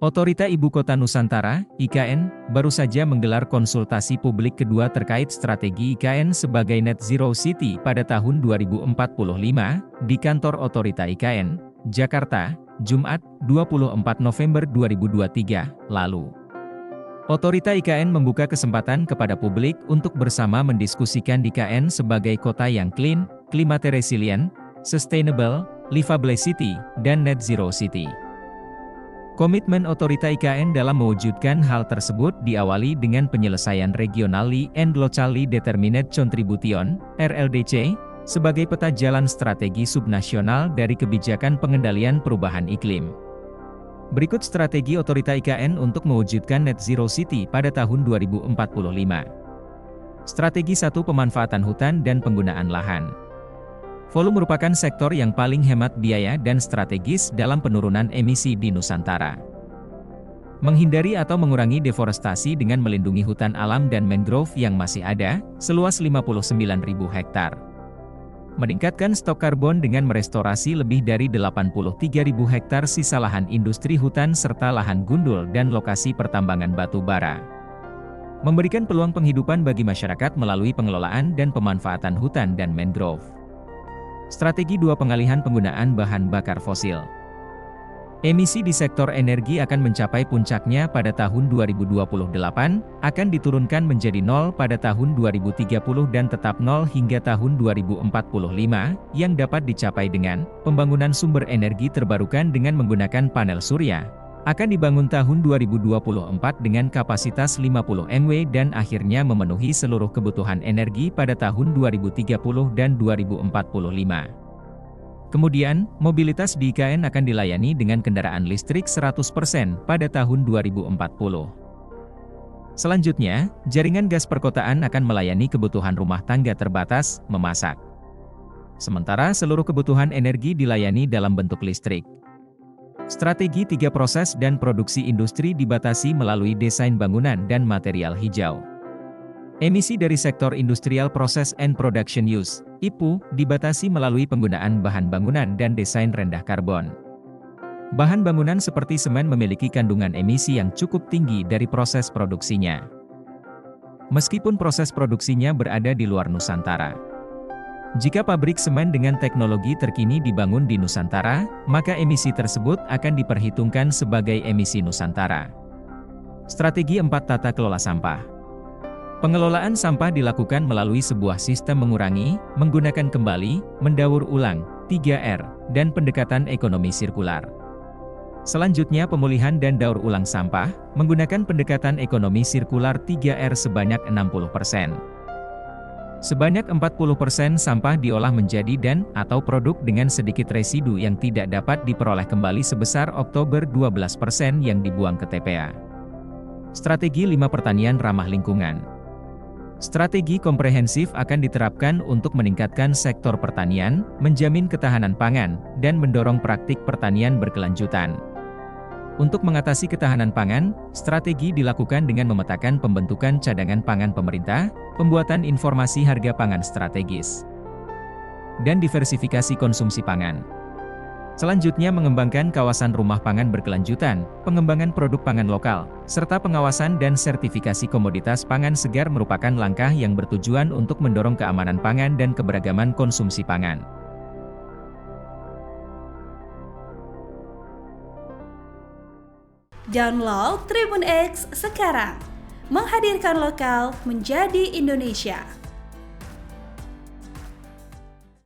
Otorita Ibu Kota Nusantara, IKN, baru saja menggelar konsultasi publik kedua terkait strategi IKN sebagai Net Zero City pada tahun 2045 di kantor Otorita IKN, Jakarta, Jumat, 24 November 2023, lalu. Otorita IKN membuka kesempatan kepada publik untuk bersama mendiskusikan IKN sebagai kota yang clean, climate resilient, sustainable, livable city, dan net zero city. Komitmen Otorita IKN dalam mewujudkan hal tersebut diawali dengan penyelesaian Regionally and Locally Determined Contribution, RLDC, sebagai peta jalan strategi subnasional dari kebijakan pengendalian perubahan iklim. Berikut strategi Otorita IKN untuk mewujudkan Net Zero City pada tahun 2045. Strategi 1. Pemanfaatan hutan dan penggunaan lahan. Volume merupakan sektor yang paling hemat biaya dan strategis dalam penurunan emisi di Nusantara. Menghindari atau mengurangi deforestasi dengan melindungi hutan alam dan mangrove yang masih ada, seluas 59.000 hektar. Meningkatkan stok karbon dengan merestorasi lebih dari 83.000 hektar sisa lahan industri hutan serta lahan gundul dan lokasi pertambangan batu bara. Memberikan peluang penghidupan bagi masyarakat melalui pengelolaan dan pemanfaatan hutan dan mangrove. Strategi 2. Pengalihan penggunaan bahan bakar fosil. Emisi di sektor energi akan mencapai puncaknya pada tahun 2028, akan diturunkan menjadi 0 pada tahun 2030 dan tetap 0 hingga tahun 2045, yang dapat dicapai dengan pembangunan sumber energi terbarukan dengan menggunakan panel surya. Akan dibangun tahun 2024 dengan kapasitas 50 MW dan akhirnya memenuhi seluruh kebutuhan energi pada tahun 2030 dan 2045. Kemudian, mobilitas di IKN akan dilayani dengan kendaraan listrik 100% pada tahun 2040. Selanjutnya, jaringan gas perkotaan akan melayani kebutuhan rumah tangga terbatas, memasak. Sementara seluruh kebutuhan energi dilayani dalam bentuk listrik. Strategi 3. Proses dan produksi industri dibatasi melalui desain bangunan dan material hijau. Emisi dari sektor Industrial Process and Production Use, IPU, dibatasi melalui penggunaan bahan bangunan dan desain rendah karbon. Bahan bangunan seperti semen memiliki kandungan emisi yang cukup tinggi dari proses produksinya. Meskipun proses produksinya berada di luar Nusantara. Jika pabrik semen dengan teknologi terkini dibangun di Nusantara, maka emisi tersebut akan diperhitungkan sebagai emisi Nusantara. Strategi 4. Tata kelola sampah. Pengelolaan sampah dilakukan melalui sebuah sistem mengurangi, menggunakan kembali, mendaur ulang, 3R, dan pendekatan ekonomi sirkular. Selanjutnya pemulihan dan daur ulang sampah, menggunakan pendekatan ekonomi sirkular 3R sebanyak 60%. Sebanyak 40% sampah diolah menjadi dan/atau produk dengan sedikit residu yang tidak dapat diperoleh kembali sebesar Oktober 12% yang dibuang ke TPA. Strategi 5. Pertanian ramah lingkungan. Strategi komprehensif akan diterapkan untuk meningkatkan sektor pertanian, menjamin ketahanan pangan, dan mendorong praktik pertanian berkelanjutan. Untuk mengatasi ketahanan pangan, strategi dilakukan dengan memetakan pembentukan cadangan pangan pemerintah, pembuatan informasi harga pangan strategis, dan diversifikasi konsumsi pangan. Selanjutnya mengembangkan kawasan rumah pangan berkelanjutan, pengembangan produk pangan lokal, serta pengawasan dan sertifikasi komoditas pangan segar merupakan langkah yang bertujuan untuk mendorong keamanan pangan dan keberagaman konsumsi pangan. Download Tribun X sekarang, menghadirkan lokal menjadi Indonesia.